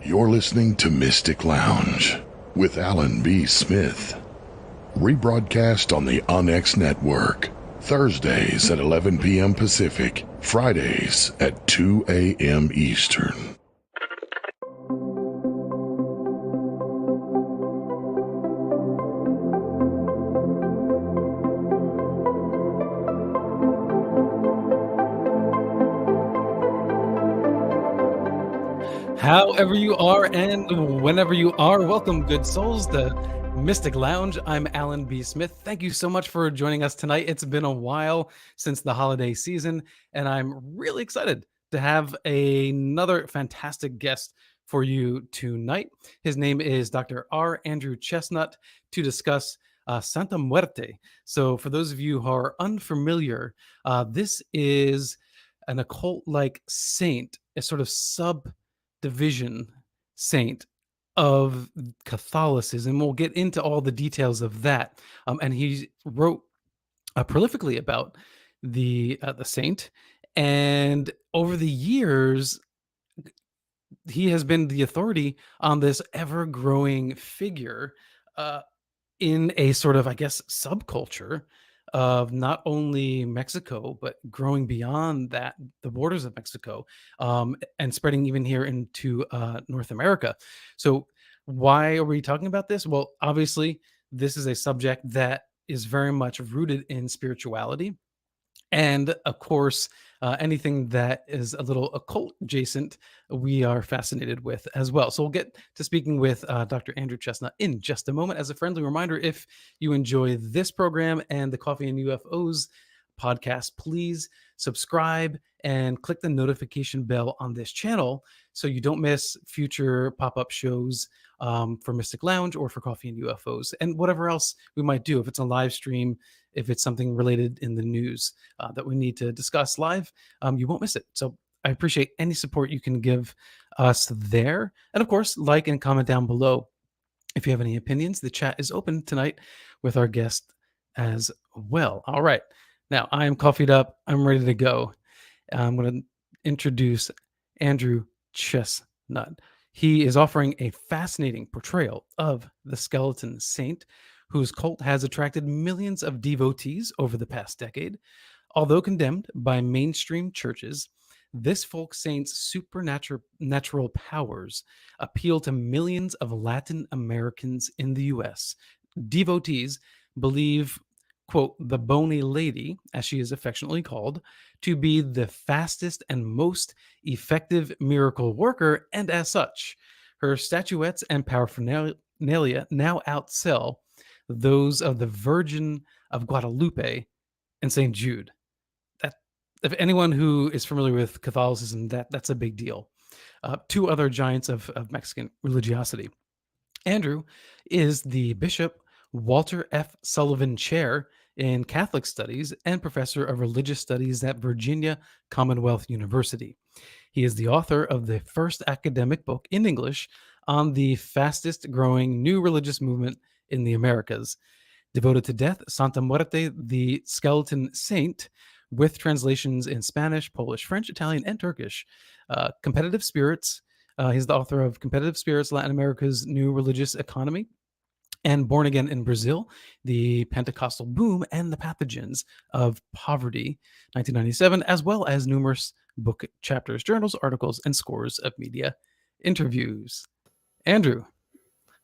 You're listening to Mystic Lounge with Alan B. Smith. Rebroadcast on the Onyx Network. Thursdays at 11 p.m. Pacific. Fridays at 2 a.m. Eastern. However you are and whenever you are, welcome, good souls, to Mystic Lounge. I'm Alan B. Smith. Thank you so much for joining us tonight. It's been a while since the holiday season, and I'm really excited to have another fantastic guest for you tonight. His name is Dr. R. Andrew Chesnut to discuss Santa Muerte. So for those of you who are unfamiliar, this is an occult-like saint, a sort of subdivision saint of Catholicism. We'll get into all the details of that. And he wrote prolifically about the saint. And over the years, he has been the authority on this ever-growing figure in a sort of, I guess, subculture of not only Mexico, but growing beyond that, the borders of Mexico, and spreading even here into North America. So why are we talking about this? Well, obviously, this is a subject that is very much rooted in spirituality. And of course, anything that is a little occult adjacent, we are fascinated with as well. So we'll get to speaking with Dr. Andrew Chesnut in just a moment. As a friendly reminder, if you enjoy this program and the Coffee and UFOs podcast, please subscribe and click the notification bell on this channel so you don't miss future pop-up shows for Mystic Lounge or for Coffee and UFOs and whatever else we might do. If it's a live stream, if it's something related in the news that we need to discuss live, you won't miss it. So I appreciate any support you can give us there. And of course, like and comment down below if you have any opinions. The chat is open tonight with our guest as well. All right. Now I am coffeeed up. I'm ready to go. I'm going to introduce Andrew Chesnut. He is offering a fascinating portrayal of the skeleton saint, whose cult has attracted millions of devotees over the past decade. Although condemned by mainstream churches, this folk saint's supernatural powers appeal to millions of Latin Americans in the U.S. Devotees believe, quote, the Bony Lady, as she is affectionately called, to be the fastest and most effective miracle worker, and as such, her statuettes and paraphernalia now outsell those of the Virgin of Guadalupe and St. Jude. That, if anyone who is familiar with Catholicism, that's a big deal. Two other giants of Mexican religiosity. Andrew is the Bishop Walter F. Sullivan Chair in Catholic Studies and Professor of Religious Studies at Virginia Commonwealth University. He is the author of the first academic book in English on the fastest growing new religious movement in the Americas, Devoted to Death, Santa Muerte, the Skeleton Saint, with translations in Spanish, Polish, French, Italian, and Turkish. Competitive Spirits, he's the author of Competitive Spirits, Latin America's New Religious Economy, and Born Again in Brazil, the Pentecostal Boom and the Pathogens of Poverty, 1997, as well as numerous book chapters, journals, articles, and scores of media interviews. Andrew,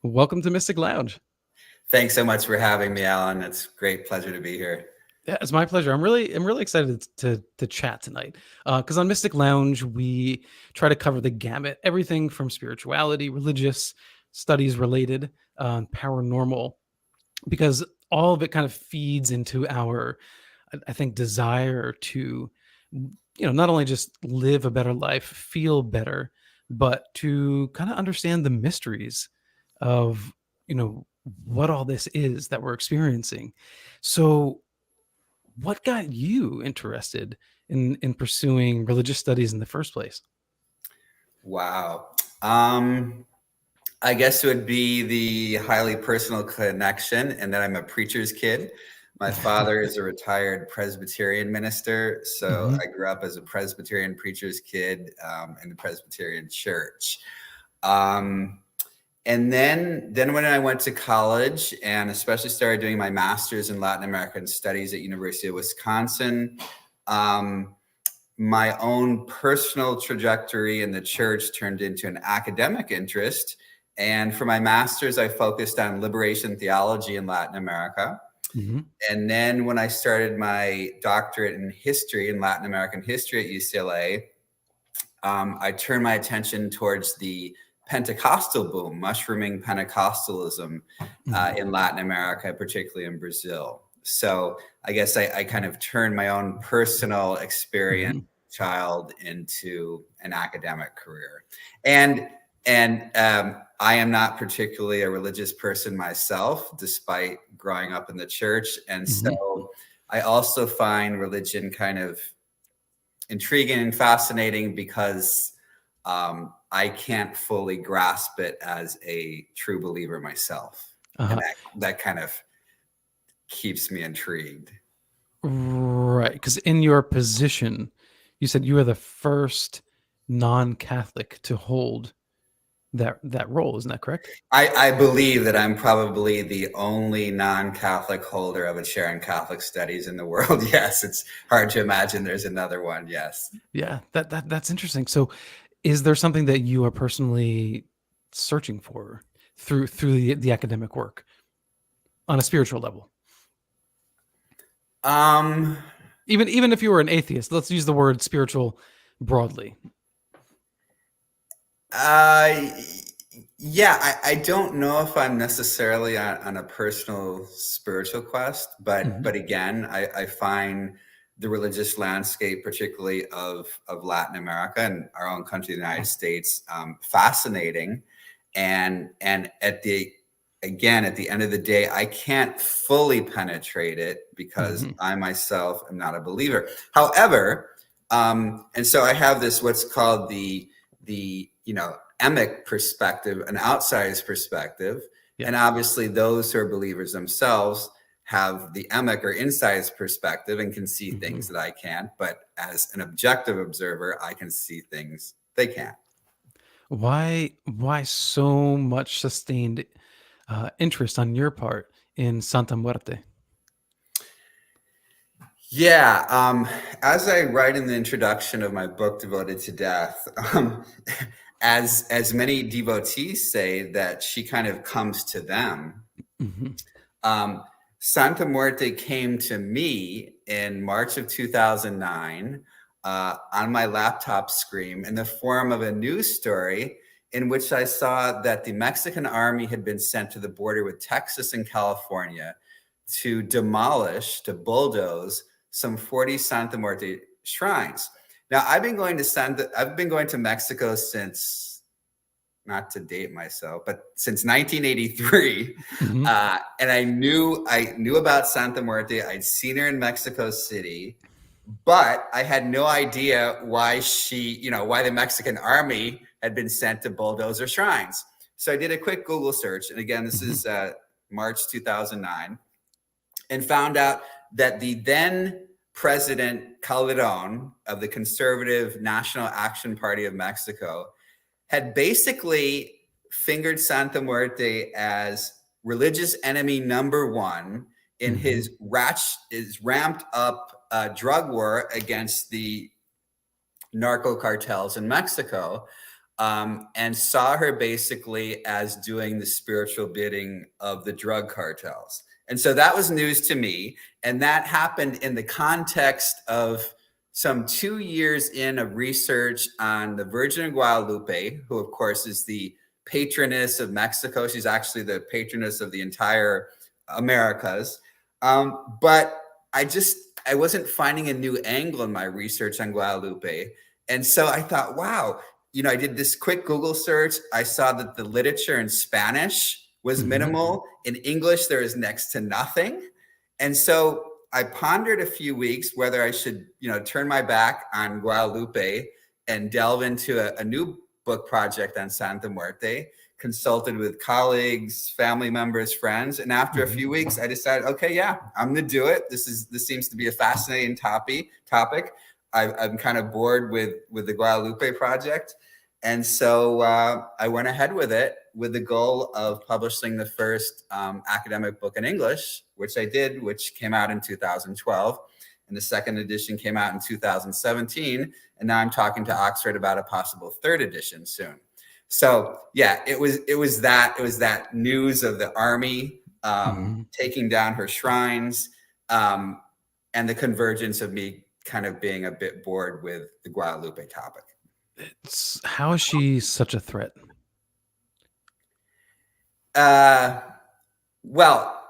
welcome to Mystic Lounge. Thanks so much for having me, Alan. It's a great pleasure to be here. Yeah, it's my pleasure. I'm really excited to chat tonight because on Mystic Lounge we try to cover the gamut, everything from spirituality, religious studies related, paranormal, because all of it kind of feeds into our, I think, desire to, not only just live a better life, feel better, but to kind of understand the mysteries of, what all this is that we're experiencing. So what got you interested in pursuing religious studies in the first place? Wow. I guess it would be the highly personal connection, and that I'm a preacher's kid. My father is a retired Presbyterian minister, so I grew up as a Presbyterian preacher's kid in the Presbyterian church. And then when I went to college and especially started doing my master's in Latin American studies at University of Wisconsin, my own personal trajectory in the church turned into an academic interest. And for my master's, I focused on liberation theology in Latin America. Mm-hmm. And then when I started my doctorate in history, in Latin American history at UCLA, I turned my attention towards the Pentecostal boom, mushrooming Pentecostalism in Latin America, particularly in Brazil. So I guess I kind of turned my own personal experience child into an academic career. And I am not particularly a religious person myself, despite growing up in the church. And so I also find religion kind of intriguing and fascinating because I can't fully grasp it as a true believer myself. And that kind of keeps me intrigued. Right. Because in your position, you said you were the first non-Catholic to hold that role. Isn't that correct? I believe that I'm probably the only non-Catholic holder of a chair in Catholic studies in the world. Yes, it's hard to imagine there's another one. Yes. Yeah, that's interesting. So is there something that you are personally searching for through the academic work on a spiritual level? Even if you were an atheist, let's use the word spiritual broadly. Yeah, I don't know if I'm necessarily on a personal spiritual quest, but again, I find the religious landscape, particularly of Latin America and our own country, the United States, fascinating. And at the end of the day, I can't fully penetrate it because I myself am not a believer. However, and so I have this what's called the emic perspective, an outsider's perspective, and obviously those who are believers themselves have the emic or insider's perspective and can see things that I can't. But as an objective observer, I can see things they can't. Why so much sustained interest on your part in Santa Muerte? Yeah, as I write in the introduction of my book, Devoted to Death, as many devotees say, that she kind of comes to them. Santa Muerte came to me in March of 2009 on my laptop screen in the form of a news story in which I saw that the Mexican army had been sent to the border with Texas and California to bulldoze some 40 Santa Muerte shrines. Now, I've been going to Mexico since, not to date myself, but since 1983. And I knew about Santa Muerte. I'd seen her in Mexico City, but I had no idea why why the Mexican army had been sent to bulldoze her shrines. So I did a quick Google search. And again, this is March 2009, and found out that the then President Calderon of the Conservative National Action Party of Mexico had basically fingered Santa Muerte as religious enemy number one in his ramped up drug war against the narco cartels in Mexico, and saw her basically as doing the spiritual bidding of the drug cartels. And so that was news to me. And that happened in the context of some 2 years in of research on the Virgin of Guadalupe, who of course is the patroness of Mexico. She's actually the patroness of the entire Americas. But I wasn't finding a new angle in my research on Guadalupe. And so I thought, wow, I did this quick Google search. I saw that the literature in Spanish was minimal. In English, there is next to nothing. And so I pondered a few weeks whether I should, turn my back on Guadalupe and delve into a new book project on Santa Muerte, consulted with colleagues, family members, friends. And after a few weeks, I decided, okay, yeah, I'm going to do it. This seems to be a fascinating topic. I'm kind of bored with the Guadalupe project. And so I went ahead with it with the goal of publishing the first academic book in English, which I did, which came out in 2012. And the second edition came out in 2017. And now I'm talking to Oxford about a possible third edition soon. So yeah, it was that news of the army taking down her shrines, and the convergence of me kind of being a bit bored with the Guadalupe topic. How is she such a threat? Well,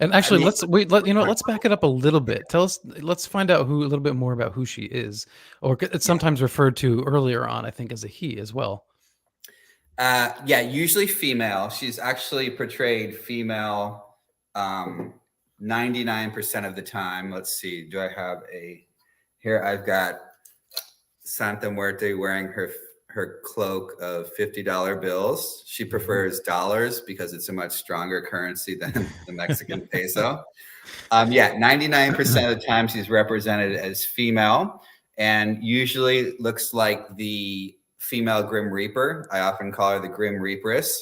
and actually, let's back it up a little bit. Let's find out a little bit more about who she is, or it's sometimes referred to earlier on, I think, as a he as well. Yeah, usually female. She's actually portrayed female 99% of the time. Let's see. Do I have here? I've got Santa Muerte wearing her cloak of $50 bills. She prefers dollars because it's a much stronger currency than the Mexican peso. Yeah, 99% of the time she's represented as female, and usually looks like the female Grim Reaper. I often call her the Grim Reaperess.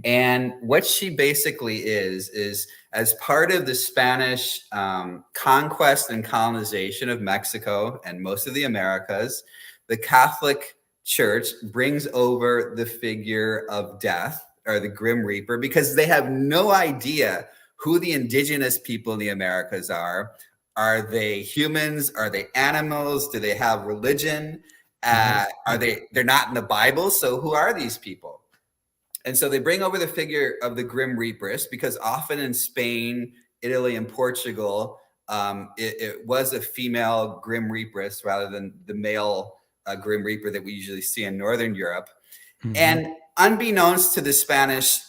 And what she basically is as part of the Spanish conquest and colonization of Mexico and most of the Americas, the Catholic Church brings over the figure of death, or the Grim Reaper, because they have no idea who the indigenous people in the Americas are. Are they humans? Are they animals? Do they have religion? They're not in the Bible, so who are these people? And so they bring over the figure of the Grim Reaperess, because often in Spain, Italy, and Portugal, it was a female Grim Reaperess rather than the male Grim Reaper that we usually see in Northern Europe. And unbeknownst to the Spanish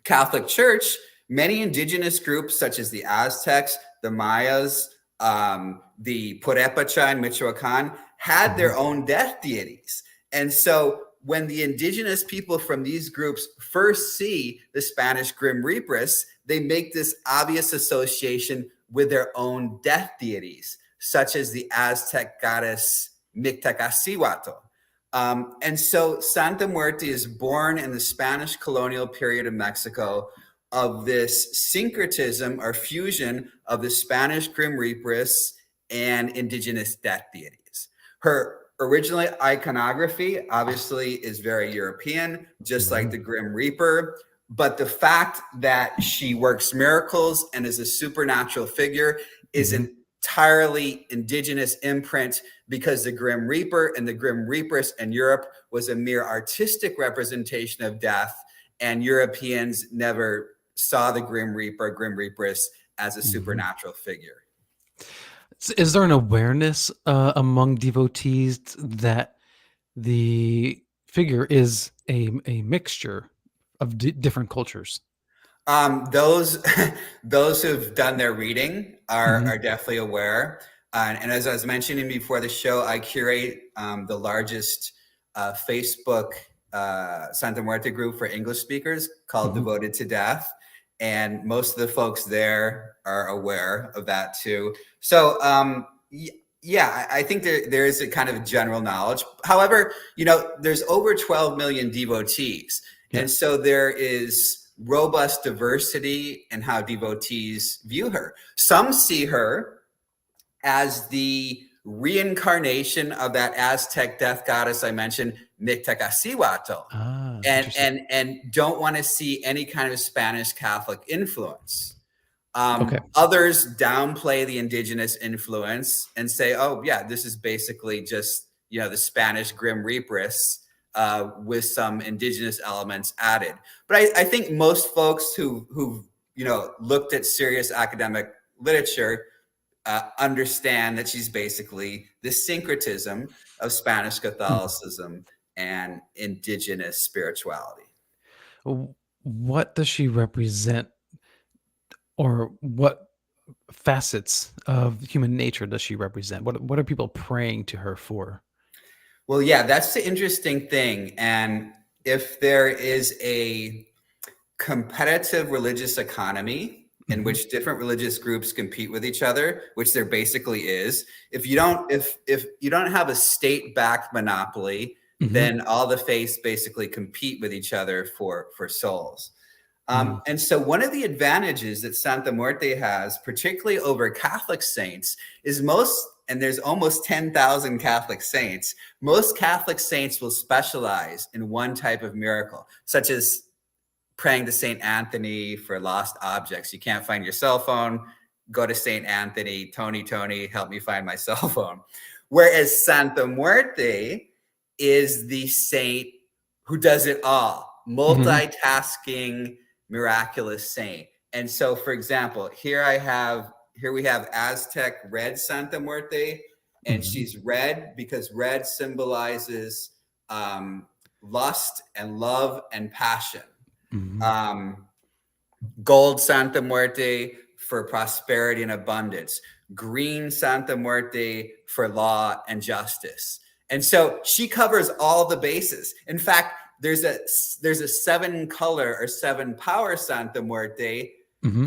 Catholic Church, many indigenous groups such as the Aztecs, the Mayas, the Purépecha in Michoacán had their own death deities. And so when the indigenous people from these groups first see the Spanish Grim Reaperess, they make this obvious association with their own death deities, such as the Aztec goddess Mictacacíhuatl. And so Santa Muerte is born in the Spanish colonial period of Mexico of this syncretism or fusion of the Spanish Grim Reaperess and indigenous death deities. Her original iconography obviously is very European, just like the Grim Reaper. But the fact that she works miracles and is a supernatural figure is an entirely indigenous imprint, because the Grim Reaper and the Grim Reaperess in Europe was a mere artistic representation of death, and Europeans never saw the Grim Reaper, Grim Reaperess as a supernatural figure. Is there an awareness among devotees that the figure is a mixture of different cultures? Those who've done their reading are definitely aware. And as I was mentioning before the show, I curate the largest Facebook Santa Muerte group for English speakers called Devoted to Death. And most of the folks there are aware of that too. So yeah, I think there is a kind of general knowledge. However, there's over 12 million devotees. Yeah. And so there is robust diversity in how devotees view her. Some see her as the reincarnation of that Aztec death goddess I mentioned, Mictacacíhuatl, and don't want to see any kind of Spanish Catholic influence. Others downplay the indigenous influence and say, oh yeah, this is basically just the Spanish Grim Reaperess with some indigenous elements added. But I think most folks who've looked at serious academic literature understand that she's basically the syncretism of Spanish Catholicism and indigenous spirituality. What does she represent, or what facets of human nature does she represent? What are people praying to her for? Well, yeah, that's the interesting thing. And if there is a competitive religious economy in which different religious groups compete with each other, which there basically is, if you don't have a state-backed monopoly then all the faiths basically compete with each other for souls. And so one of the advantages that Santa Muerte has, particularly over Catholic saints, is and there's almost 10,000 Catholic saints, most Catholic saints will specialize in one type of miracle, such as praying to St. Anthony for lost objects. You can't find your cell phone, go to St. Anthony, Tony, help me find my cell phone. Whereas Santa Muerte is the saint who does it all, multitasking, miraculous saint. And so, for example, here we have Aztec red Santa Muerte, and she's red because red symbolizes lust and love and passion. Gold Santa Muerte for prosperity and abundance. Green Santa Muerte for law and justice. And so she covers all the bases. In fact, there's a 7-color or 7-power Santa Muerte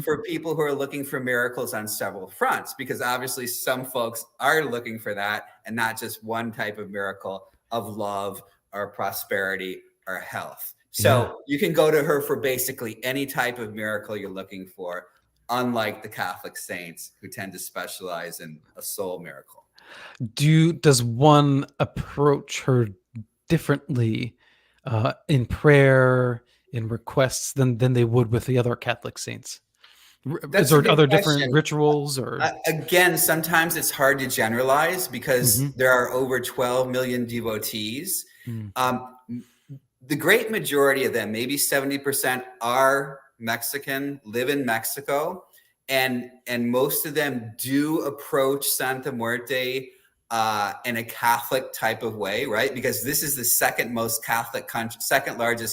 for people who are looking for miracles on several fronts, because obviously some folks are looking for that and not just one type of miracle of love or prosperity or health. So you can go to her for basically any type of miracle you're looking for, unlike the Catholic saints who tend to specialize in a soul miracle. Does one approach her differently in prayer, in requests than they would with the other Catholic saints? Is there other different rituals? Or again, sometimes it's hard to generalize because there are over 12 million devotees. The great majority of them, maybe 70%, are Mexican, live in Mexico, and most of them do approach Santa Muerte in a Catholic type of way, right? Because this is the second largest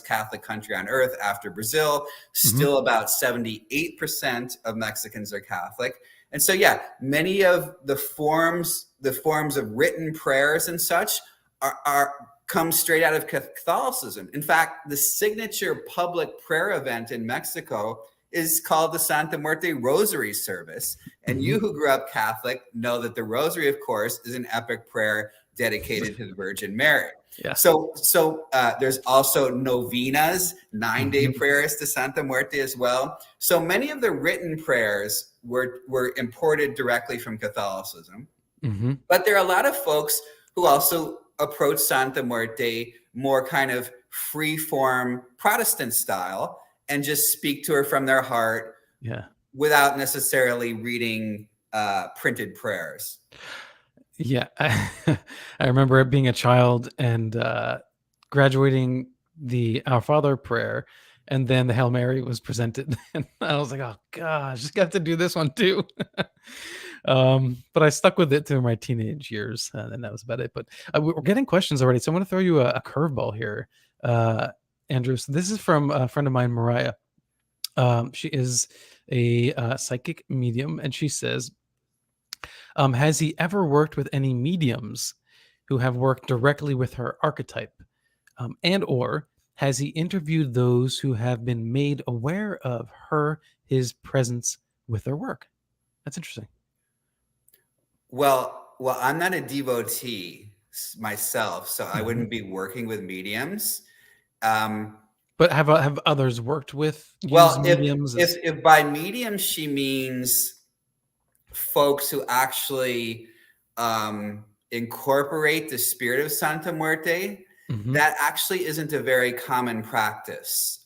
Catholic country on earth after Brazil. Still about 78% of Mexicans are Catholic. And so, many of the forms of written prayers and such come straight out of Catholicism. In fact, the signature public prayer event in Mexico is called the Santa Muerte Rosary Service. And you who grew up Catholic know that the Rosary, of course, is an epic prayer dedicated to the Virgin Mary. So there's also novenas, 9-day prayers to Santa Muerte as well. So many of the written prayers were imported directly from Catholicism. But there are a lot of folks who also approach Santa Muerte more kind of free-form Protestant style and just speak to her from their heart without necessarily reading printed prayers. I remember being a child and graduating the Our Father prayer, and then the Hail Mary was presented. And I was like, oh gosh, just got to do this one too. But I stuck with it through my teenage years, and that was about it. But we're getting questions already, so I'm going to throw you a curveball here, Andrew. So this is from a friend of mine, Mariah. She is a psychic medium, and she says, has he ever worked with any mediums who have worked directly with her archetype, and or has he interviewed those who have been made aware of his presence with their work? That's interesting. Well, I'm not a devotee myself, so I wouldn't be working with mediums. But have others worked with mediums? If by mediums she means folks who actually incorporate the spirit of Santa Muerte, that actually isn't a very common practice.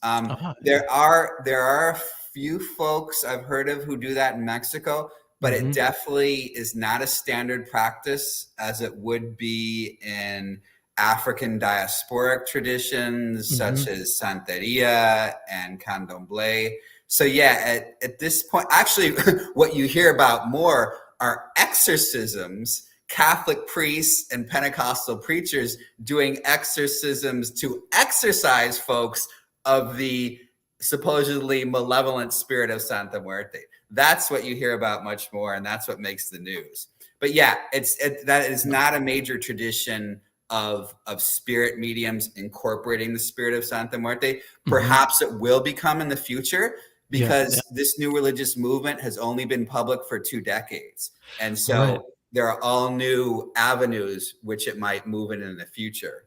There are a few folks I've heard of who do that in Mexico, but it definitely is not a standard practice as it would be in African diasporic traditions such as Santeria and Candomblé. So at this point, actually, what you hear about more are exorcisms, Catholic priests and Pentecostal preachers doing exorcisms to exorcise folks of the supposedly malevolent spirit of Santa Muerte. That's what you hear about much more, and that's what makes the news. But that is not a major tradition of spirit mediums incorporating the spirit of Santa Muerte. Perhaps it will become in the future, because this new religious movement has only been public for 2 decades. And so there are all new avenues which it might move in the future.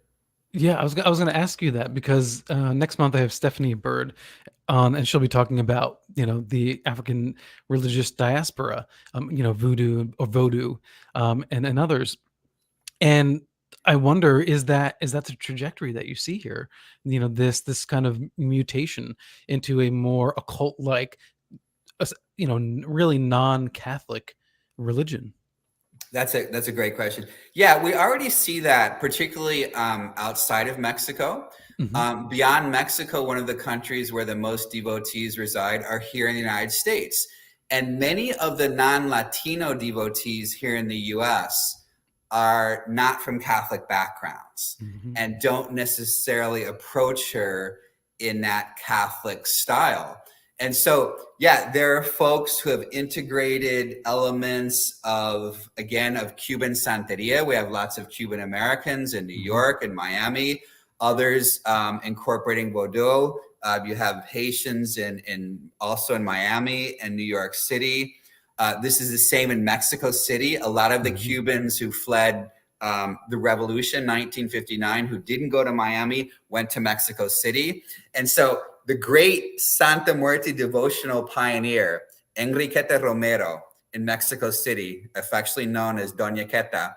Yeah, I was going to ask you that because next month I have Stephanie Bird on, and she'll be talking about the African religious diaspora, voodoo or vodou, and others. And I wonder, is that the trajectory that you see here? This kind of mutation into a more occult like, really non-Catholic religion. That's a great question. Yeah, we already see that, particularly outside of Mexico. Mhm. Beyond Mexico, one of the countries where the most devotees reside are here in the United States. And many of the non-Latino devotees here in the US are not from Catholic backgrounds Mhm. and don't necessarily approach her in that Catholic style. And so, yeah, there are folks who have integrated elements of Cuban Santeria. We have lots of Cuban Americans in New Mhm. York and Miami, others incorporating Vodou. You have Haitians also in Miami and New York City. This is the same in Mexico City. A lot of the Mhm. Cubans who fled the revolution, 1959, who didn't go to Miami, went to Mexico City. And so the great Santa Muerte devotional pioneer, Enriqueta Romero in Mexico City, affectionately known as Doña Queta,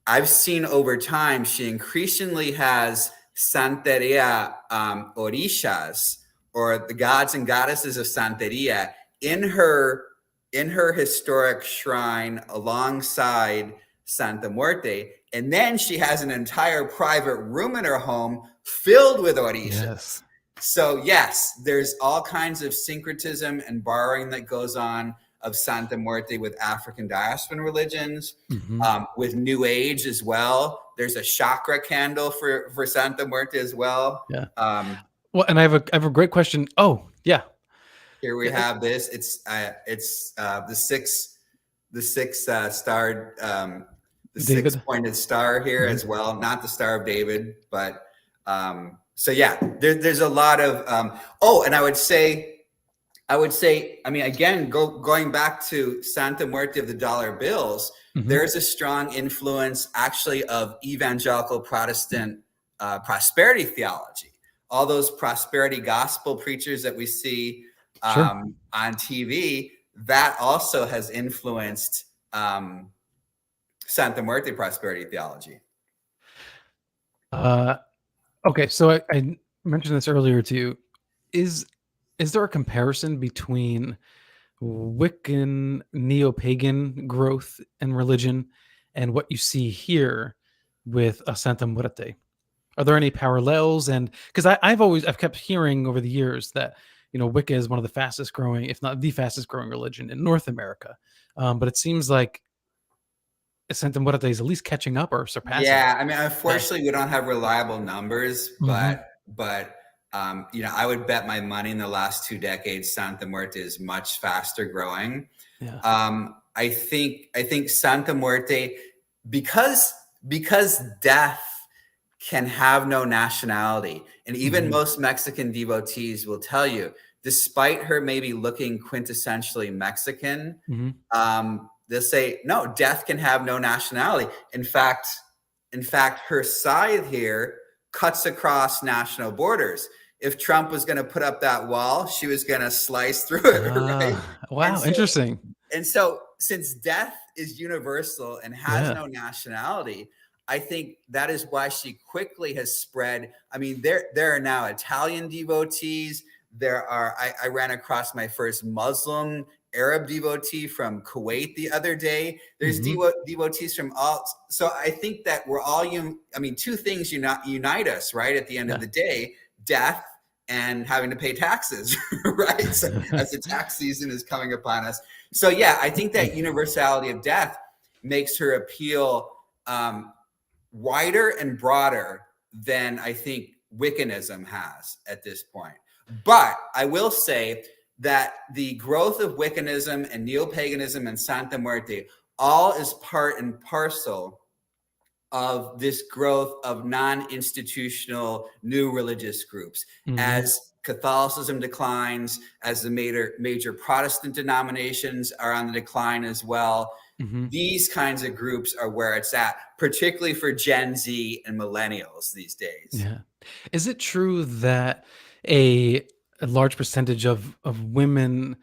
I've seen over time, she increasingly has Santeria orishas, or the gods and goddesses of Santeria, in her historic shrine alongside Santa Muerte. And then she has an entire private room in her home filled with orishas. Yes. So yes, there's all kinds of syncretism and borrowing that goes on of Santa Muerte with African diasporan religions, Mhm. with New Age as well. There's a chakra candle for Santa Muerte as well. Yeah. Well, and I have a great question. Oh, yeah. Here we have this. It's the six starred the David. 6-pointed star here Mhm. as well. Not the Star of David, but so yeah, there's a lot of and I would say, I mean, again, going back to Santa Muerte of the dollar bills, Mhm. there's a strong influence actually of evangelical Protestant prosperity theology. All those prosperity gospel preachers that we see Sure. on TV, that also has influenced Santa Muerte prosperity theology. Okay, so I mentioned this earlier too. Is there a comparison between Wiccan NeoPagan growth and religion and what you see here with a Santa Muerte? Are there any parallels? And because I've kept hearing over the years that Wicca is one of the fastest growing, if not the fastest growing religion in North America, but it seems like Santa Muerte is at least catching up or surpassing Yeah, I mean, that. unfortunately, we don't have reliable numbers, Mhm. but I would bet my money in the last 2 decades, Santa Muerte is much faster growing. Yeah. I think Santa Muerte, because death can have no nationality, and even Mhm. most Mexican devotees will tell you, despite her maybe looking quintessentially Mexican, Mhm. they'll say, no, death can have no nationality. In fact, her scythe here cuts across national borders. If Trump was going to put up that wall, she was going to slice through it, right? And Wow, so, interesting. since death is universal and has Yeah. no nationality, I think that is why she quickly has spread. I mean, there are now Italian devotees. I ran across my first Muslim Arab devotee from Kuwait the other day. There's Mhm. devotees from all. So I think that we're all, two things unite us, right? At the end of Yeah. the day, death and having to pay taxes, right? So as the tax season is coming upon us. So yeah, I think that universality of death makes her appeal wider and broader than I think Wiccanism has at this point. But I will say that the growth of Wiccanism and neopaganism and Santa Muerte all is part and parcel of this growth of non-institutional new religious groups. Mhm. As Catholicism declines, as the major Protestant denominations are on the decline as well, These kinds of groups are where it's at, particularly for Gen Z and millennials these days. Yeah. Is it true that a large percentage of women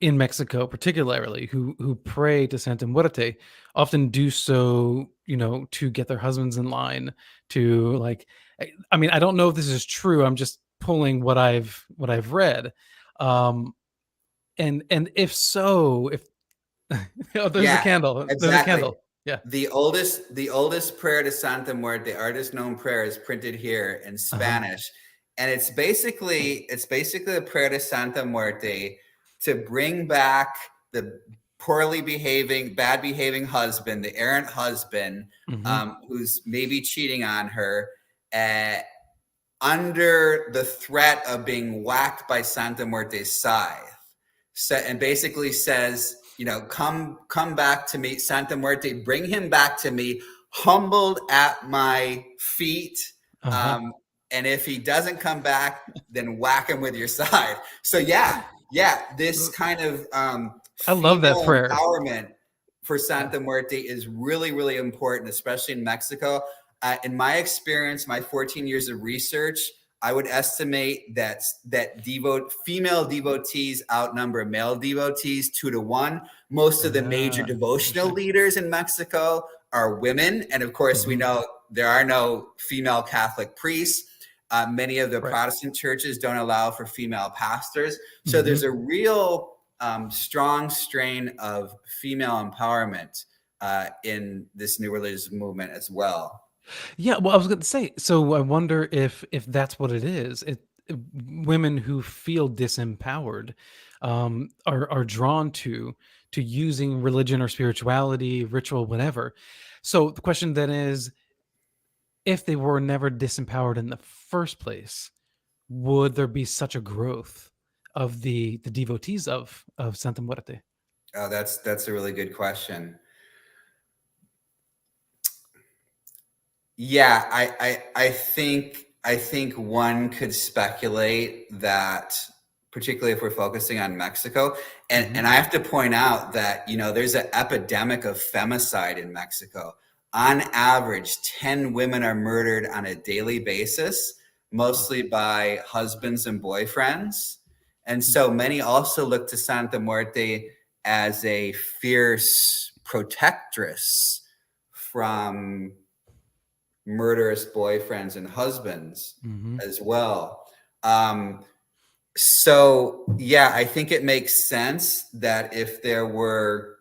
in Mexico, particularly who pray to Santa Muerte, often do so, to get their husbands in line to like? I mean, I don't know if this is true. I'm just pulling what I've read, and if so, if oh, there's a Yeah, candle. There's a exactly. candle. Yeah. The oldest prayer to Santa Muerte, the artist known prayer, is printed here in Spanish. And it's basically the prayer to Santa Muerte to bring back the bad behaving husband, the errant husband, who's maybe cheating on her, under the threat of being whacked by Santa Muerte's scythe. And basically says, come back to me, Santa Muerte, bring him back to me, humbled at my feet. And if he doesn't come back, then whack him with your scythe. So this kind of I love that prayer. Empowerment for Santa Muerte is really, really important, especially in Mexico. In my experience, my 14 years of research, I would estimate that female devotees outnumber male devotees 2-1. Most of the major devotional leaders in Mexico are women. And of course, we know there are no female Catholic priests. Many of the Protestant churches don't allow for female pastors. So there's a real strong strain of female empowerment in this new religious movement as well. Yeah, well, I was going to say, so I wonder if that's what it is. Women who feel disempowered are drawn to using religion or spirituality, ritual, whatever. So the question then is, if they were never disempowered in the first place, would there be such a growth of the devotees of Santa Muerte? Oh, that's a really good question. Yeah, I think one could speculate that, particularly if we're focusing on Mexico, and I have to point out that there's an epidemic of femicide in Mexico. On average, 10 women are murdered on a daily basis, mostly by husbands and boyfriends. And so many also look to Santa Muerte as a fierce protectress from murderous boyfriends and husbands as well. So I think it makes sense that if there were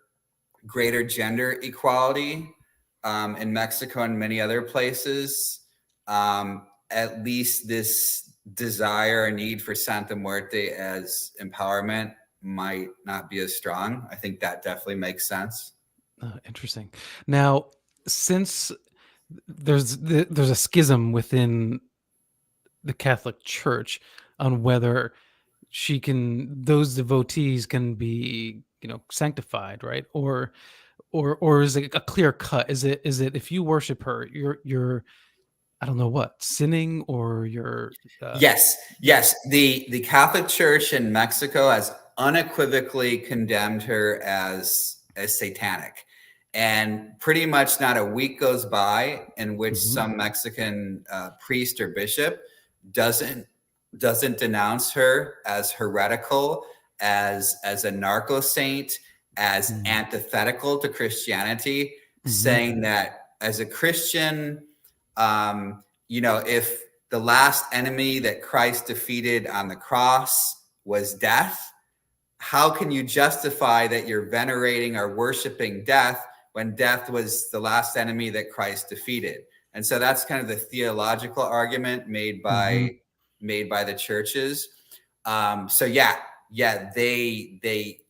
greater gender equality in Mexico and many other places, at least this desire or need for Santa Muerte as empowerment might not be as strong. I think that definitely makes sense. Interesting. Now, since there's a schism within the Catholic Church on whether those devotees can be sanctified, right? Or is it a clear cut? Is it if you worship her, you're I don't know what, sinning, or you're yes. The Catholic Church in Mexico has unequivocally condemned her as satanic. And pretty much not a week goes by in which some Mexican priest or bishop doesn't denounce her as heretical, as a narco saint, as antithetical to Christianity, saying that as a Christian, if the last enemy that Christ defeated on the cross was death, how can you justify that you're venerating or worshiping death when death was the last enemy that Christ defeated? And so that's kind of the theological argument made by the churches. They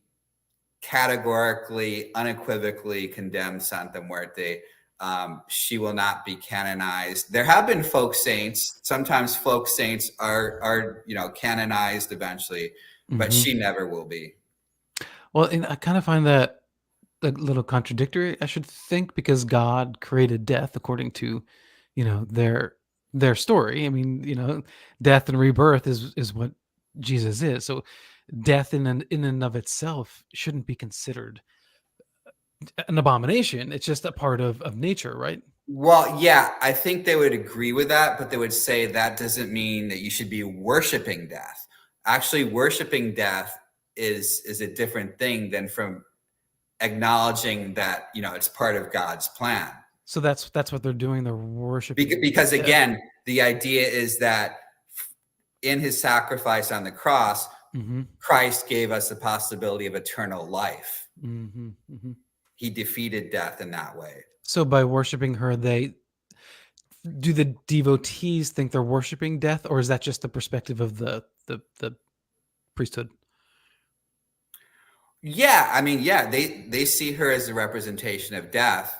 categorically, unequivocally condemn Santa Muerte. She will not be canonized. There have been folk saints. Sometimes folk saints are canonized eventually, but she never will be. Well, and I kind of find that a little contradictory, I should think, because God created death according to, their story. I mean, death and rebirth is what Jesus is. So death in and of itself shouldn't be considered an abomination. It's just a part of nature, right? Well, yeah, I think they would agree with that, but they would say that doesn't mean that you should be worshiping death. Actually, worshiping death is a different thing than from acknowledging that, it's part of God's plan. So that's what they're doing. They're worshiping. Because again, the idea is that in his sacrifice on the cross, Christ gave us the possibility of eternal life. He defeated death in that way. So by worshiping her, do the devotees think they're worshiping death, or is that just the perspective of the priesthood? Yeah, I mean, yeah, they see her as a representation of death,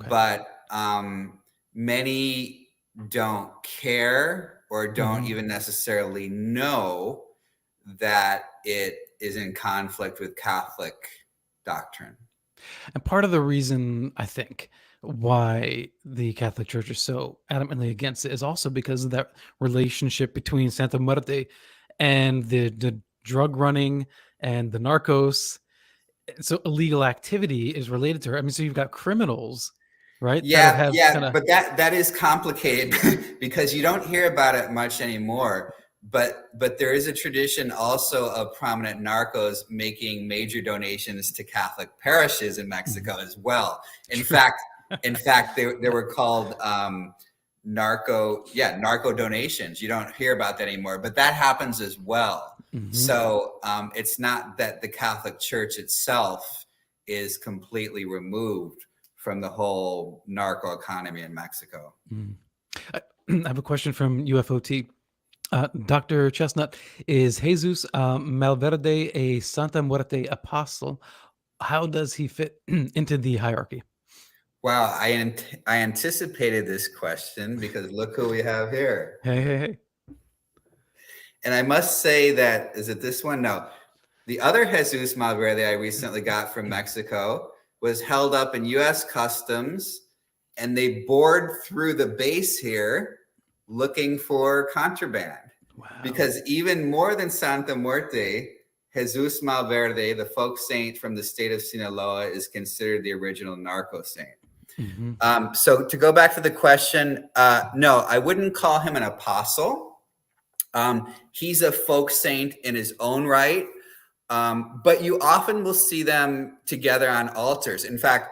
but many don't care or don't even necessarily know that it is in conflict with Catholic doctrine. And part of the reason, I think, why the Catholic Church is so adamantly against it is also because of that relationship between Santa Muerte and the drug running and the narcos. So illegal activity is related to her. I mean, so you've got criminals, right? Yeah, but that is complicated because you don't hear about it much anymore. But there is a tradition also of prominent narcos making major donations to Catholic parishes in Mexico as well. In fact, they were called narco donations. You don't hear about that anymore, but that happens as well. So it's not that the Catholic Church itself is completely removed from the whole narco economy in Mexico. I have a question from UFOT. Dr. Chesnut, is Jesus Malverde a Santa Muerte apostle? How does he fit into the hierarchy? Wow, I anticipated this question because look who we have here. Hey. And I must say that, is it this one? No. The other Jesus Malverde I recently got from Mexico was held up in U.S. Customs, and they bored through the base here looking for contraband. Wow. Because even more than Santa Muerte, Jesus Malverde, the folk saint from the state of Sinaloa, is considered the original narco saint. So to go back to the question, no, I wouldn't call him an apostle. He's a folk saint in his own right, but you often will see them together on altars. In fact,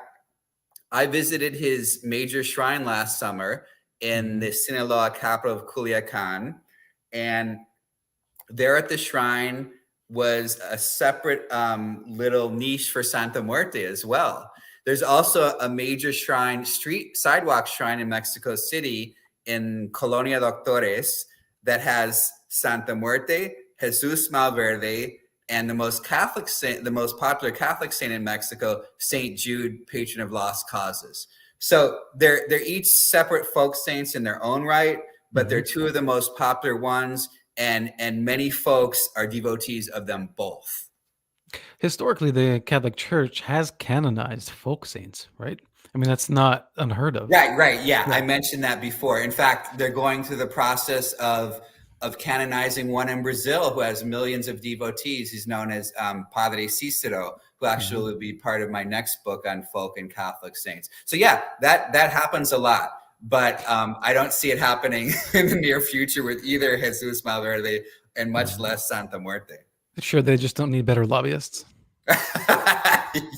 I visited his major shrine last summer in the Sinaloa capital of Culiacan, and there at the shrine was a separate little niche for Santa Muerte as well. There's also a major shrine, sidewalk shrine in Mexico City in Colonia Doctores that has Santa Muerte, Jesus Malverde, and the most popular Catholic saint in Mexico, Saint Jude, patron of lost causes. So they're each separate folk saints in their own right, but they're two of the most popular ones, and many folks are devotees of them both. Historically, the Catholic Church has canonized folk saints, right? I mean, that's not unheard of. Right. Yeah, I mentioned that before. In fact, they're going through the process of canonizing one in Brazil who has millions of devotees. He's known as Padre Cicero, who actually will be part of my next book on folk and Catholic saints. So yeah, that happens a lot, but I don't see it happening in the near future with either Jesus Malverde and much less Santa Muerte. Sure, they just don't need better lobbyists.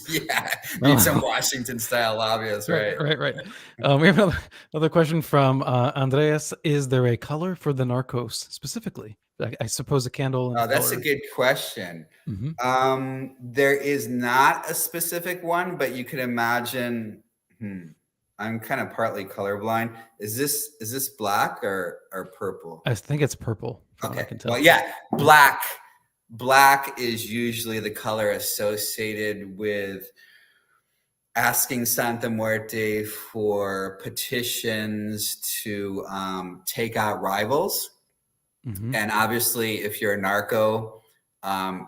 Yeah, need some Washington-style lobbyists, right? Right. We have another question from Andreas. Is there a color for the narcos specifically? I suppose a candle. Oh, that's a good question. There is not a specific one, but you could imagine. I'm kind of partly colorblind. Is this black or purple? I think it's purple. Okay. Well, yeah, black. Black is usually the color associated with asking Santa Muerte for petitions to take out rivals. And obviously, if you're a narco,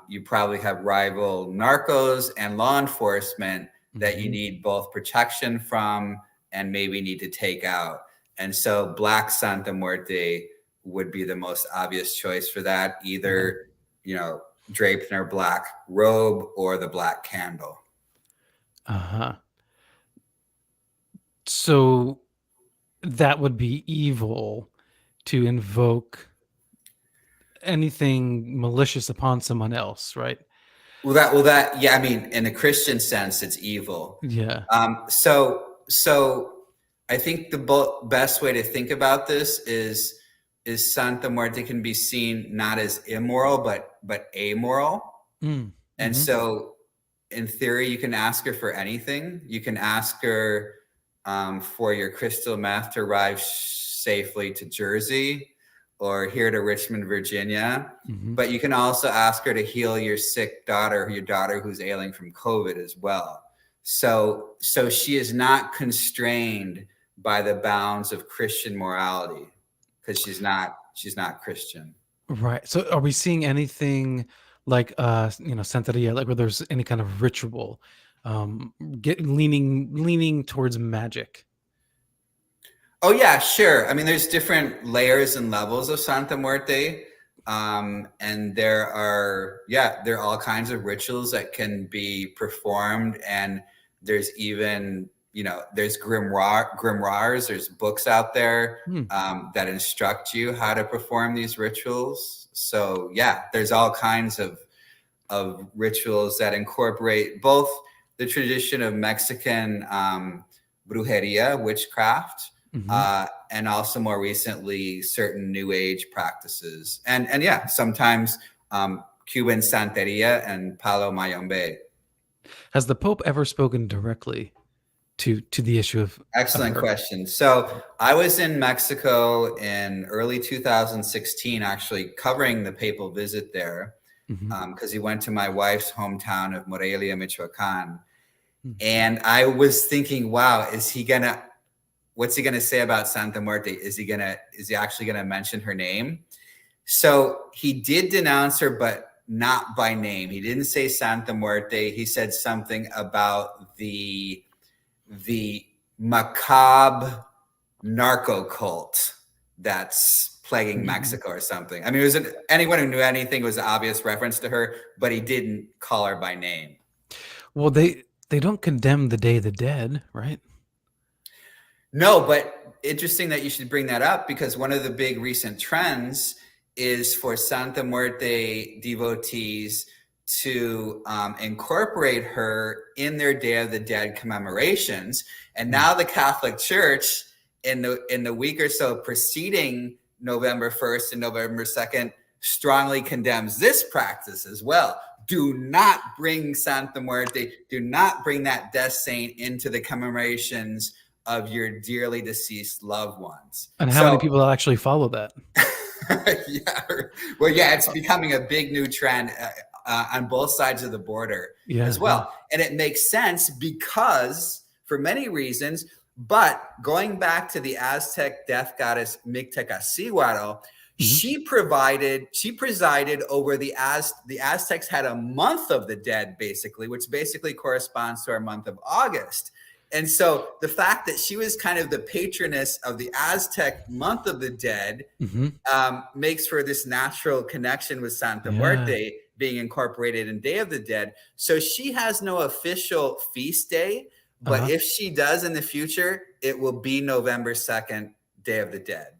you probably have rival narcos and law enforcement that you need both protection from and maybe need to take out. And so black Santa Muerte would be the most obvious choice for that, either draped in her black robe or the black candle. So that would be evil to invoke anything malicious upon someone else, right? Yeah, I mean, in a Christian sense, it's evil. Yeah. So I think the best way to think about this is Santa Muerte can be seen not as immoral, but amoral. Mm. And Mhm. so, in theory, you can ask her for anything. You can ask her for your crystal meth to arrive safely to Jersey or here to Richmond, Virginia. Mhm. But you can also ask her to heal your sick daughter, your daughter who's ailing from COVID as well. So she is not constrained by the bounds of Christian morality because she's not Christian. Right. So are we seeing anything like Santeria, like where there's any kind of ritual get leaning towards magic? Oh yeah, sure. I mean, there's different layers and levels of Santa Muerte. And there are all kinds of rituals that can be performed. And there's even, there's grimoires, there's books out there that instruct you how to perform these rituals. So yeah, there's all kinds of rituals that incorporate both the tradition of Mexican brujeria, witchcraft, and also more recently certain New Age practices, and yeah, sometimes Cuban Santeria and Palo Mayombe. Has the Pope ever spoken directly to the issue of? Excellent question. So I was in Mexico in early 2016, actually covering the papal visit there, because he went to my wife's hometown of Morelia, Michoacan, and I was thinking, wow, what's he gonna say about Santa Muerte? Is he actually gonna mention her name? So he did denounce her, but not by name. He didn't say Santa Muerte. He said something about the macabre narco cult that's plaguing Mexico or something. I mean, anyone who knew anything was an obvious reference to her, but he didn't call her by name. Well, they don't condemn the Day of the Dead, right? No, but interesting that you should bring that up, because one of the big recent trends is for Santa Muerte devotees to incorporate her in their Day of the Dead commemorations. And now the Catholic Church, in the week or so preceding November 1st and November 2nd, strongly condemns this practice as well. Do not bring Santa Muerte, do not bring that death saint into the commemorations of your dearly deceased loved ones. And how many people actually follow that? It's becoming a big new trend on both sides of the border as well. And it makes sense because for many reasons, but going back to the Aztec death goddess Mictecacihuatl, she presided over the Aztecs had a month of the dead, basically, which basically corresponds to our month of August. And so the fact that she was kind of the patroness of the Aztec month of the dead makes for this natural connection with Santa Muerte being incorporated in Day of the Dead. So she has no official feast day, but if she does in the future, it will be November 2nd, Day of the Dead.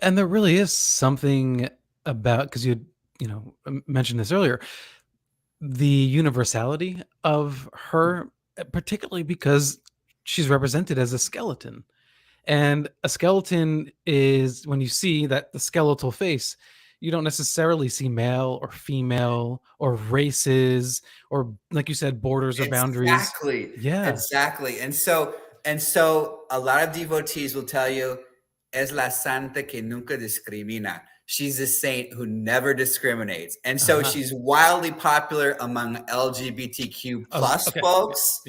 And there really is something about, because you mentioned this earlier, the universality of her, particularly because she's represented as a skeleton. And a skeleton is, when you see that the skeletal face, you don't necessarily see male or female or races or, like you said, borders or boundaries. Exactly. Yeah. Exactly. And so a lot of devotees will tell you, es la santa que nunca discrimina. She's a saint who never discriminates. And so she's wildly popular among LGBTQ plus folks.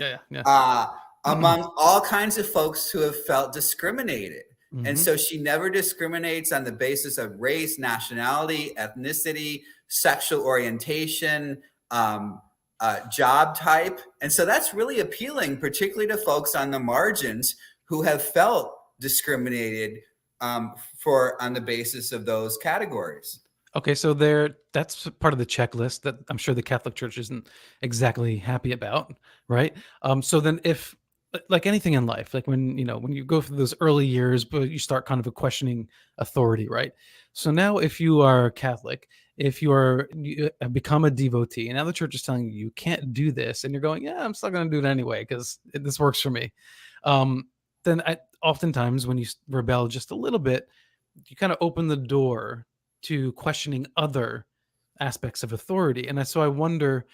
Among all kinds of folks who have felt discriminated. And so she never discriminates on the basis of race, nationality, ethnicity, sexual orientation, job type. And so that's really appealing, particularly to folks on the margins who have felt discriminated on the basis of those categories. Okay, so that's part of the checklist that I'm sure the Catholic Church isn't exactly happy about, right? So then if like anything in life, like when you go through those early years, but you start kind of questioning authority, right? So now, if you are Catholic, if you have become a devotee, and now the church is telling you can't do this, and you're going, yeah, I'm still going to do it anyway because this works for me. Um, then oftentimes when you rebel just a little bit, you kind of open the door to questioning other aspects of authority. And so I wonder,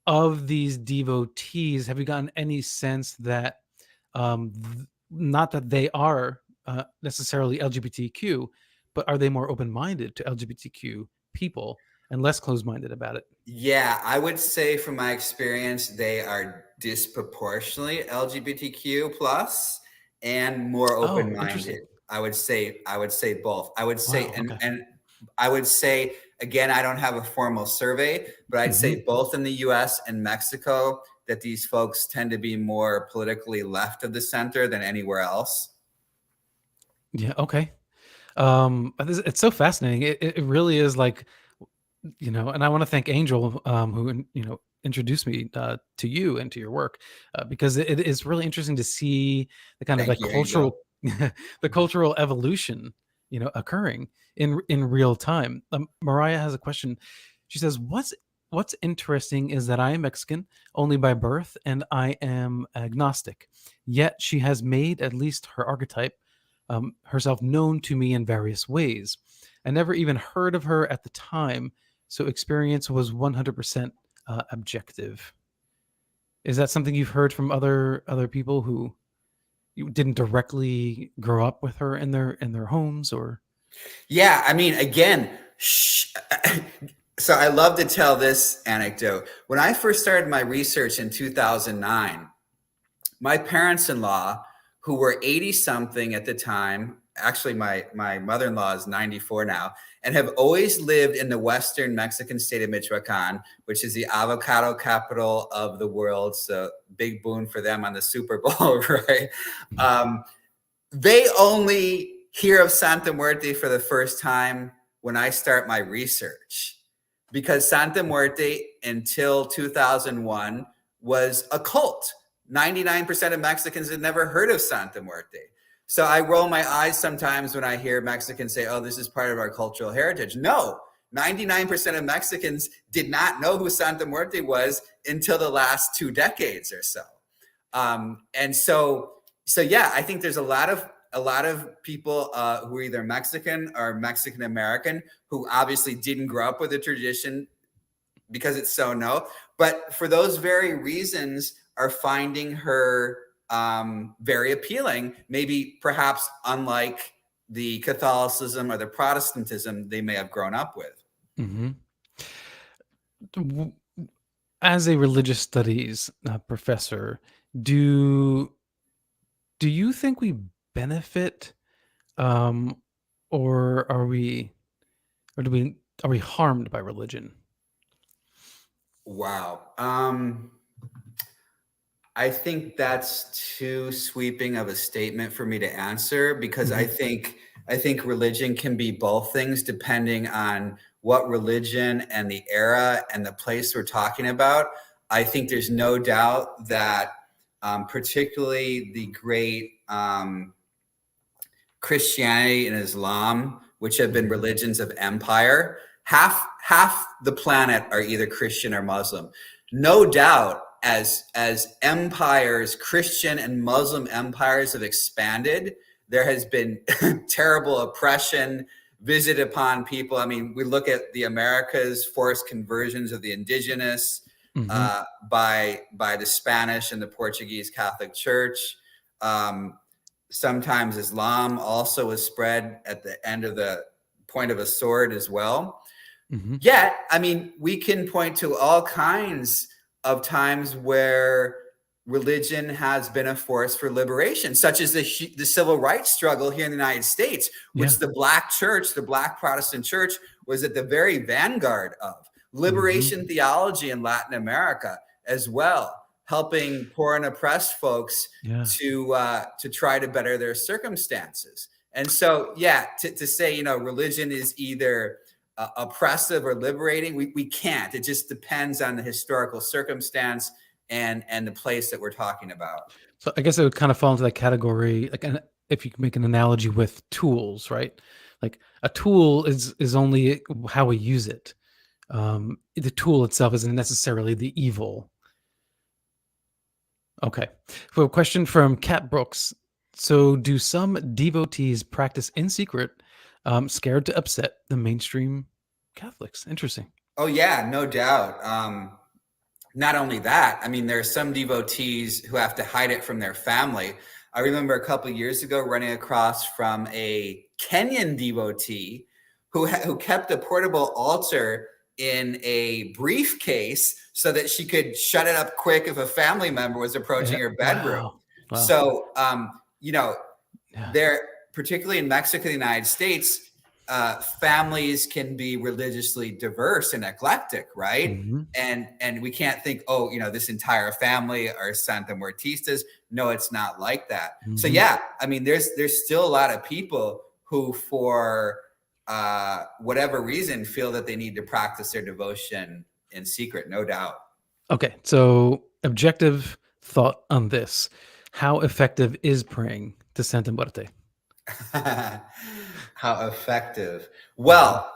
of these devotees, have you gotten any sense that not that they are necessarily LGBTQ, but are they more open-minded to LGBTQ people and less closed-minded about it? Yeah, I would say from my experience, they are disproportionately LGBTQ plus and more Oh, interesting. open-minded. I would say both. I would say, Wow. and Okay. and I would say again, I don't have a formal survey, but I'd Hmm. say both in the US and Mexico that these folks tend to be more politically left of the center than anywhere else. Yeah. Okay. It's so fascinating. It really is like, and I want to thank Angel, who introduced me to you and to your work, because it is really interesting to see the kind of Thank like you, Angel. cultural, the cultural evolution, occurring in real time. Mariah has a question. She says, "What's interesting is that I am Mexican only by birth, and I am agnostic. Yet she has made at least her archetype, herself known to me in various ways. I never even heard of her at the time, so experience was 100% objective." Is that something you've heard from other people who you didn't directly grow up with her in their homes, or? Yeah, I mean, again, so I love to tell this anecdote. When I first started my research in 2009, my parents-in-law, who were 80 something at the time, actually my mother-in-law is 94 now, and have always lived in the western Mexican state of Michoacan, which is the avocado capital of the world. So big boon for them on the Super Bowl, right? Um, they only hear of Santa Muerte for the first time when I start my research, because Santa Muerte until 2001 was a cult. 99% of Mexicans had never heard of Santa Muerte. So I roll my eyes sometimes when I hear Mexicans say, oh, this is part of our cultural heritage. No, 99% of Mexicans did not know who Santa Muerte was until the last 2 decades or so. And so yeah, I think there's a lot of people who are either Mexican or Mexican American who obviously didn't grow up with the tradition because it's so no, but for those very reasons are finding her very appealing, maybe perhaps unlike the Catholicism or the Protestantism they may have grown up with. Hmm. As a religious studies professor, do do you think we benefit, um, or or do we are we harmed by religion? Wow. I think that's too sweeping of a statement for me to answer, because I Hmm. think I think religion can be both things depending on what religion and the era and the place we're talking about. I think there's no doubt that particularly the great Christianity and Islam, which have been Hmm. religions of empire, half the planet are either Christian or Muslim. No doubt, as empires, Christian and Muslim empires have expanded, there has been terrible oppression visited upon people. I mean, we look at the Americas, forced conversions of the indigenous Hmm. by the Spanish and the Portuguese Catholic Church. Um, Sometimes Islam also was spread at the end of the point of a sword as well. Hmm. Yet, I mean, we can point to all kinds of times where religion has been a force for liberation, such as the civil rights struggle here in the United States, Yeah. which the Black church, the Black Protestant church, was at the very vanguard of. Hmm. Liberation theology in Latin America as well, helping poor and oppressed folks Yeah. to try to better their circumstances. And so, yeah, to say, religion is either oppressive or liberating, we can't. It just depends on the historical circumstance and the place that we're talking about. So I guess it would kind of fall into that category, like if you can make an analogy with tools, right? Like a tool is only how we use it. The tool itself isn't necessarily the evil. Okay. So a question from Kat Brooks. So do some devotees practice in secret, scared to upset the mainstream Catholics? Interesting. Oh yeah, no doubt. Not only that, I mean, there are some devotees who have to hide it from their family. I remember a couple of years ago running across from a Kenyan devotee who kept a portable altar in a briefcase so that she could shut it up quick if a family member was approaching her bedroom. Wow. So, Yeah. there, particularly in Mexico, the United States, families can be religiously diverse and eclectic, right? Mhm. And we can't think, oh, this entire family are Santa Muertistas. No, it's not like that. So Mhm. yeah, I mean, there's still a lot of people who, for whatever reason, feel that they need to practice their devotion in secret, no doubt. Okay, so objective thought on this. How effective is praying to Santa Muerte? How effective. Well,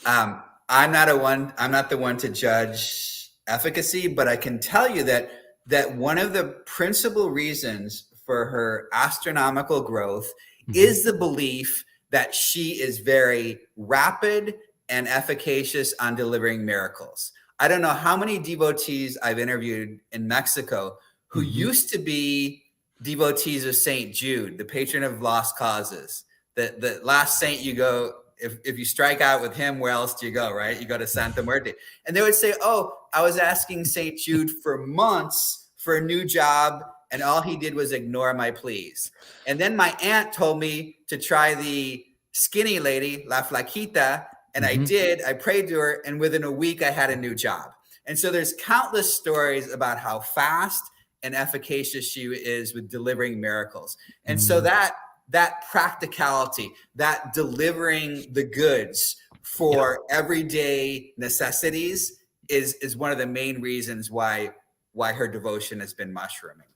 I'm not the one to judge efficacy, but I can tell you that one of the principal reasons for her astronomical growth is the belief that she is very rapid and efficacious on delivering miracles. I don't know how many devotees I've interviewed in Mexico who used to be devotees of Saint Jude, the patron of lost causes. The last saint you go, if you strike out with him, where else do you go, right? You go to Santa Muerte. And they would say, oh, I was asking Saint Jude for months for a new job, and all he did was ignore my pleas. And then my aunt told me to try the skinny lady, La Flaquita, and I did. I prayed to her, and within a week, I had a new job. And so there's countless stories about how fast and efficacious she is with delivering miracles. And so that practicality, that delivering the goods for everyday necessities is one of the main reasons why her devotion has been mushrooming.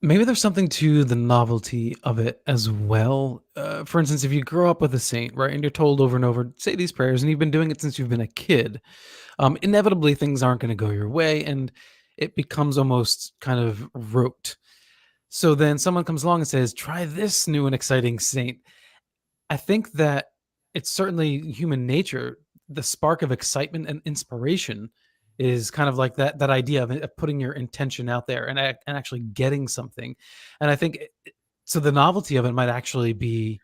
Maybe there's something to the novelty of it as well. For instance, if you grow up with a saint, right, and you're told over and over, say these prayers, and you've been doing it since you've been a kid, inevitably things aren't going to go your way, and it becomes almost kind of rote. So then someone comes along and says, try this new and exciting saint. I think that it's certainly human nature. The spark of excitement and inspiration is kind of like that idea of putting your intention out there and actually getting something. And I think so the novelty of it might actually be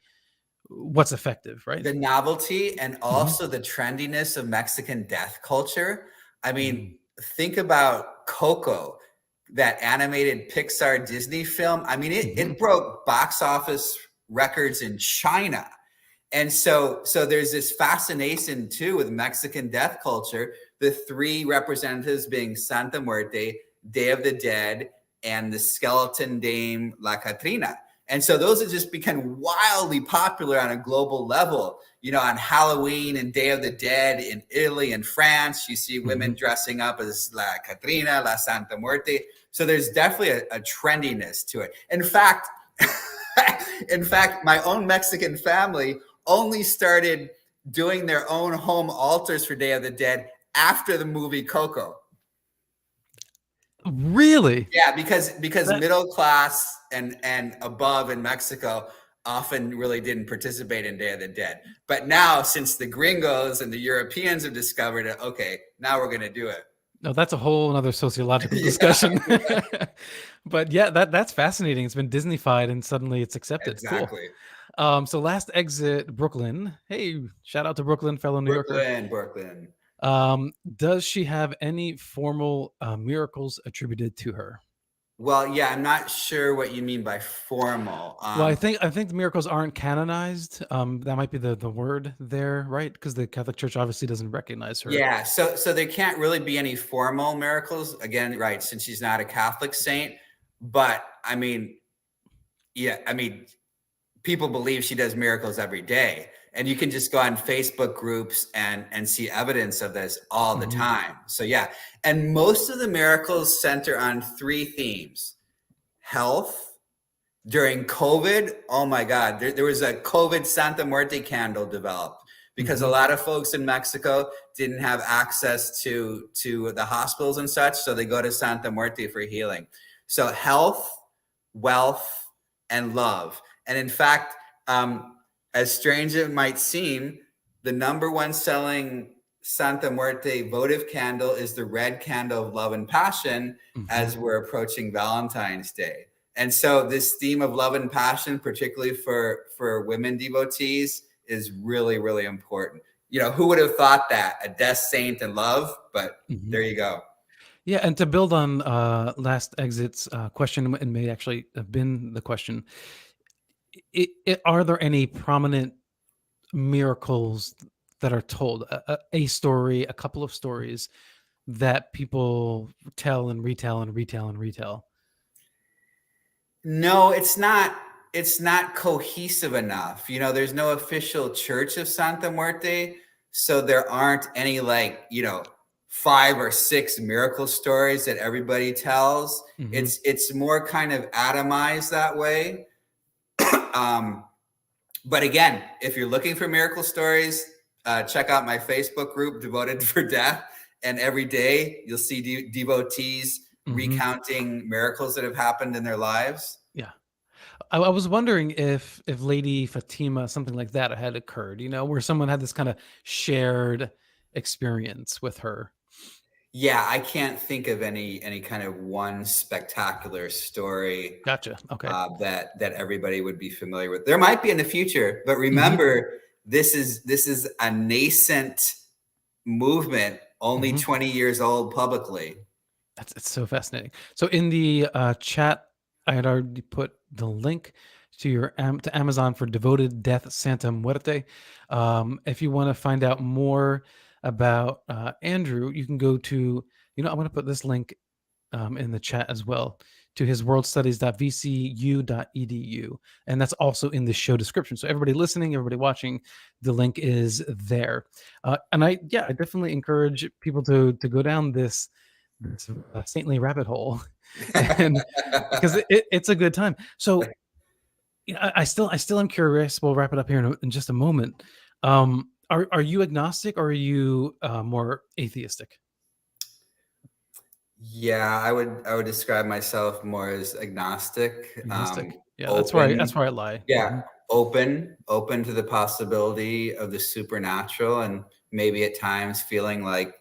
what's effective, right? The novelty and also the trendiness of Mexican death culture. I mean, think about Coco, that animated Pixar Disney film. I mean, it broke box office records in China. And so there's this fascination too with Mexican death culture, the three representatives being Santa Muerte, Day of the Dead, and the skeleton dame La Catrina. And so those have just become wildly popular on a global level. On Halloween and Day of the Dead in Italy and France, you see women dressing up as La Catrina, La Santa Muerte. So there's definitely a trendiness to it. In fact, my own Mexican family only started doing their own home altars for Day of the Dead after the movie Coco. Really? Yeah, because middle class and above in Mexico often really didn't participate in Day of the Dead. But now, since the gringos and the Europeans have discovered it, okay, now we're going to do it. No, that's a whole other sociological discussion. But yeah, that's fascinating. It's been Disneyfied and suddenly it's accepted. Exactly. Cool. So last exit, Brooklyn. Hey, shout out to Brooklyn, fellow New Yorker. Brooklyn. Does she have any formal miracles attributed to her? Well, yeah, I'm not sure what you mean by formal. Well, I think the miracles aren't canonized. That might be the word there, right? Because the Catholic Church obviously doesn't recognize her. Yeah, so there can't really be any formal miracles again, right? Since she's not a Catholic saint. But I mean, people believe she does miracles every day, And you can just go on Facebook groups and see evidence of this all the time. So yeah, and most of the miracles center on 3 themes: health. During COVID, oh my God, there was a COVID Santa Muerte candle developed because a lot of folks in Mexico didn't have access to the hospitals and such, so they go to Santa Muerte for healing. So health, wealth, and love. And in fact, as strange as it might seem, the #1 selling Santa Muerte votive candle is the red candle of love and passion as we're approaching Valentine's Day. And so this theme of love and passion, particularly for women devotees, is really, really important. You know, who would have thought that? A death saint and love, but there you go. Yeah, and to build on last exit's question, and may actually have been the question, are there any prominent miracles that are told? A story, a couple of stories that people tell and retell and retell and retell? No, it's not cohesive enough. You know, there's no official church of Santa Muerte, so there aren't any, like, you know, 5 or 6 miracle stories that everybody tells. It's more kind of atomized that way. But again, if you're looking for miracle stories, check out my Facebook group, Devoted for Death. And every day you'll see devotees recounting miracles that have happened in their lives. Yeah. I was wondering if Lady Fatima, something like that had occurred, you know, where someone had this kind of shared experience with her. Yeah, I can't think of any kind of one spectacular story Gotcha. Okay. that everybody would be familiar with. There might be in the future, but remember, this is a nascent movement, only 20 years old publicly. It's so fascinating. So in the chat, I had already put the link to your to Amazon for Devoted Death Santa Muerte. If you want to find out more about Andrew, you can go to, I'm going to put this link in the chat as well, to his worldstudies.vcu.edu. And that's also in the show description. So everybody listening, everybody watching, the link is there. And I definitely encourage people to go down this saintly rabbit hole, and because it's a good time. So I still am curious. We'll wrap it up here in just a moment. Are you agnostic, or are you more atheistic? Yeah, I would describe myself more as agnostic. Yeah, open, that's where I lie. Yeah, open to the possibility of the supernatural, and maybe at times feeling like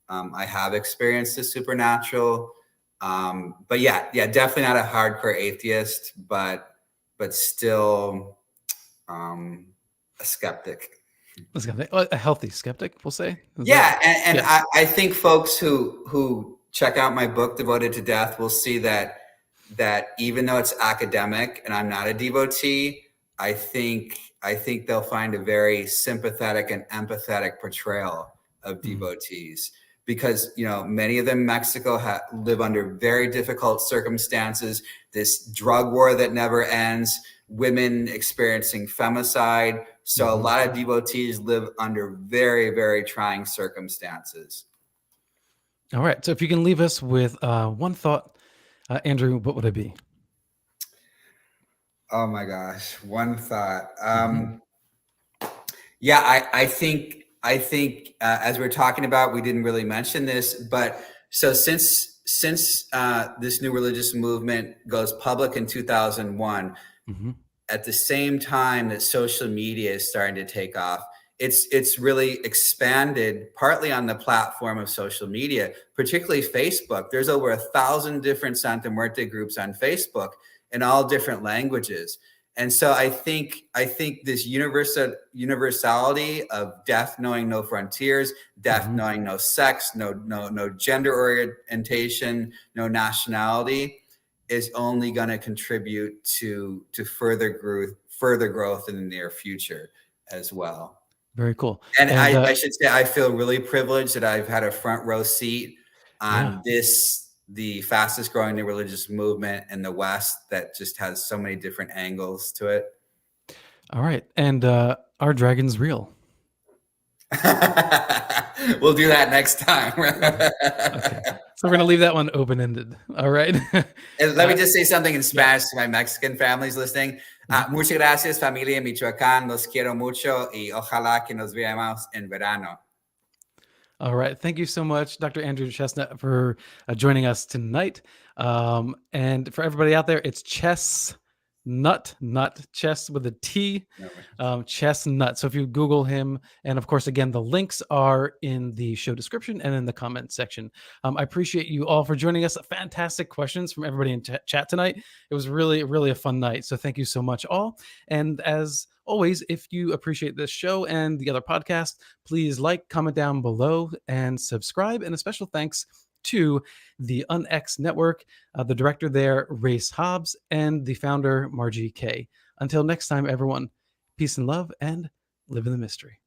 I have experienced the supernatural. But yeah, definitely not a hardcore atheist, but still a skeptic. A healthy skeptic, we'll say. I think folks who check out my book, Devoted to Death, will see that even though it's academic and I'm not a devotee, I think they'll find a very sympathetic and empathetic portrayal of devotees, because many of them in Mexico live under very difficult circumstances. This drug war that never ends, women experiencing femicide. So a lot of devotees live under very, very trying circumstances. All right. So if you can leave us with one thought, Andrew, what would it be? Oh my gosh, one thought. Yeah, I think as we're talking about, we didn't really mention this, but so since this new religious movement goes public in 2001, at the same time that social media is starting to take off, it's really expanded partly on the platform of social media, particularly Facebook. There's over 1,000 different Santa Muerte groups on Facebook in all different languages. And so I think this universality of death knowing no frontiers, death knowing no sex, no gender orientation, no nationality, is only going to contribute to further growth in the near future as well. Very cool. And I should say, I feel really privileged that I've had a front row seat on the fastest growing new religious movement in the West that just has so many different angles to it. All right. And Are dragons real? We'll do that next time. Okay. So we're going to leave that one open-ended. All right. And let me just say something in Spanish to my Mexican families listening. Muchas gracias, familia Michoacán. Los quiero mucho y ojalá que nos veamos en verano. All right. Thank you so much, Dr. Andrew Chesnut, for joining us tonight. And for everybody out there, it's Chesnut, chess with a T, Chesnut. So if you Google him, and of course, again, the links are in the show description and in the comment section. I appreciate you all for joining us. Fantastic questions from everybody in chat tonight. It was really, really a fun night. So thank you so much all. And as always, if you appreciate this show and the other podcast, please like, comment down below, and subscribe. And a special thanks to the UNX Network, the director there, Race Hobbs, and the founder, Margie K. Until next time, everyone, peace and love, and live in the mystery.